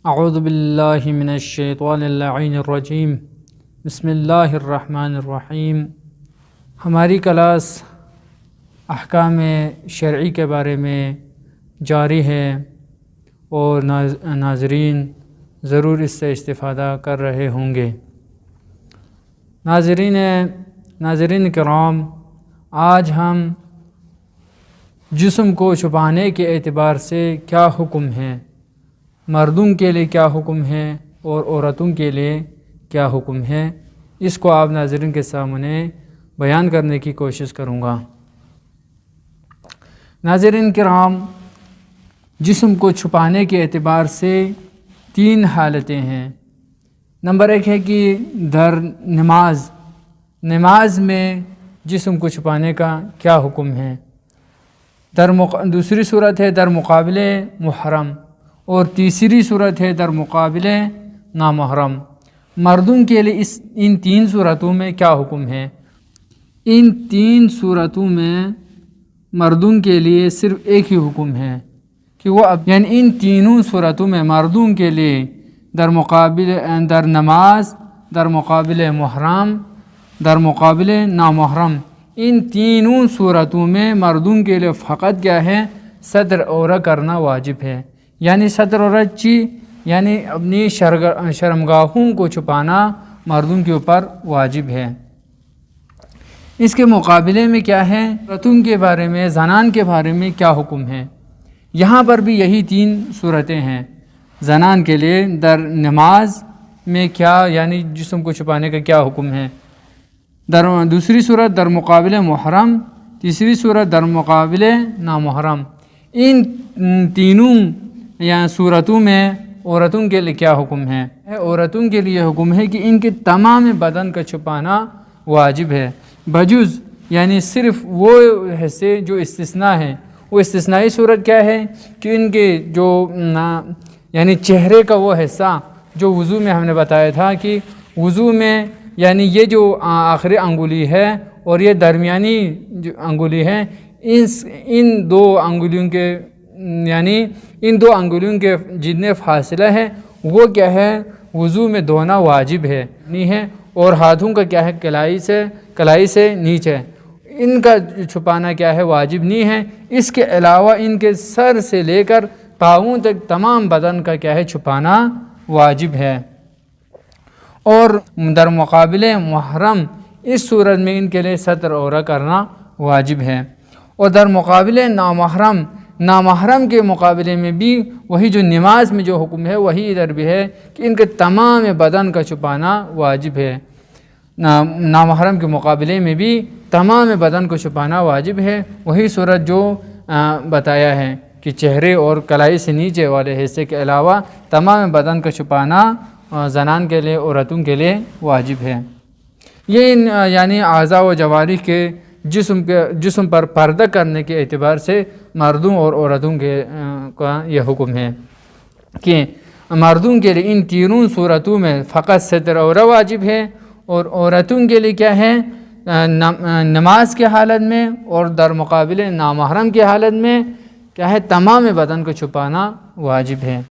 اعوذ باللہ من الشیطان اللعین الرجیم بسم اللہ الرحمن الرحیم۔ ہماری کلاس احکام شرعی کے بارے میں جاری ہے اور ناظرین ضرور اس سے استفادہ کر رہے ہوں گے۔ ناظرین کرام، آج ہم جسم کو چھپانے کے اعتبار سے کیا حکم ہے، مردوں کے لیے کیا حکم ہے اور عورتوں کے لیے کیا حکم ہے، اس کو آپ ناظرین کے سامنے بیان کرنے کی کوشش کروں گا۔ ناظرین کرام، جسم کو چھپانے کے اعتبار سے تین حالتیں ہیں۔ نمبر ایک ہے کہ در نماز میں جسم کو چھپانے کا کیا حکم ہے۔ دوسری صورت ہے در مقابل محرم، اور تیسری صورت ہے در مقابل نامحرم۔ مردوں کے لیے ان تین صورتوں میں کیا حکم ہے؟ ان تین صورتوں میں مردوں کے لیے صرف ایک ہی حکم ہے کہ وہ یعنی ان تینوں صورتوں میں مردوں کے لیے در نماز، در مقابل محرم، در مقابل نامحرم، ان تینوں صورتوں میں مردوں کے لیے فقط کیا ہے؟ ستر عورت کرنا واجب ہے۔ یعنی ستر عورت یعنی اپنی شرمگاہوں کو چھپانا مردوں کے اوپر واجب ہے۔ اس کے مقابلے میں کیا ہے؟ عورتوں کے بارے میں، زنان کے بارے میں کیا حکم ہے؟ یہاں پر بھی یہی تین صورتیں ہیں۔ زنان کے لیے در نماز میں کیا یعنی جسم کو چھپانے کا کیا حکم ہے؟ دوسری صورت در مقابل محرم، تیسری صورت در مقابل نامحرم۔ ان تینوں صورتوں میں عورتوں کے لیے کیا حکم ہے؟ عورتوں کے لیے حکم ہے کہ ان کے تمام بدن کا چھپانا واجب ہے، بجز یعنی صرف وہ حصے جو استثناء ہیں۔ وہ استثنائی صورت کیا ہے کہ ان کے جو یعنی چہرے کا وہ حصہ جو وضو میں ہم نے بتایا تھا کہ وضو میں یعنی یہ جو آخری انگلی ہے اور یہ درمیانی جو انگلی ہے، ان دو انگلیوں کے یعنی ان دو انگلیوں کے جتنے فاصلہ ہے وہ کیا ہے؟ وضو میں دھونا واجب ہے نہیں ہے۔ اور ہاتھوں کا کیا ہے؟ کلائی سے نیچے ان کا چھپانا کیا ہے؟ واجب نہیں ہے۔ اس کے علاوہ ان کے سر سے لے کر پاؤں تک تمام بدن کا کیا ہے؟ چھپانا واجب ہے۔ اور در مقابل محرم، اس صورت میں ان کے لیے ستر عورت کرنا واجب ہے۔ اور در مقابل نامحرم کے مقابلے میں بھی وہی جو نماز میں جو حکم ہے وہی ادھر بھی ہے کہ ان کے تمام بدن کا چھپانا واجب ہے۔ نامحرم کے مقابلے میں بھی تمام بدن کو چھپانا واجب ہے، وہی صورت جو بتایا ہے کہ چہرے اور کلائی سے نیچے والے حصے کے علاوہ تمام بدن کا چھپانا زنان کے لیے، عورتوں کے لیے واجب ہے۔ یہ یعنی اعضاء و جوارح کے جسم پر پردہ کرنے کے اعتبار سے مردوں اور عورتوں کا یہ حکم ہے کہ مردوں کے لیے ان تینوں صورتوں میں فقط ستر عورت واجب ہے، اور عورتوں کے لیے کیا ہے؟ نماز کے حالت میں اور در مقابل نامحرم کی حالت میں کیا ہے؟ تمام بدن کو چھپانا واجب ہے۔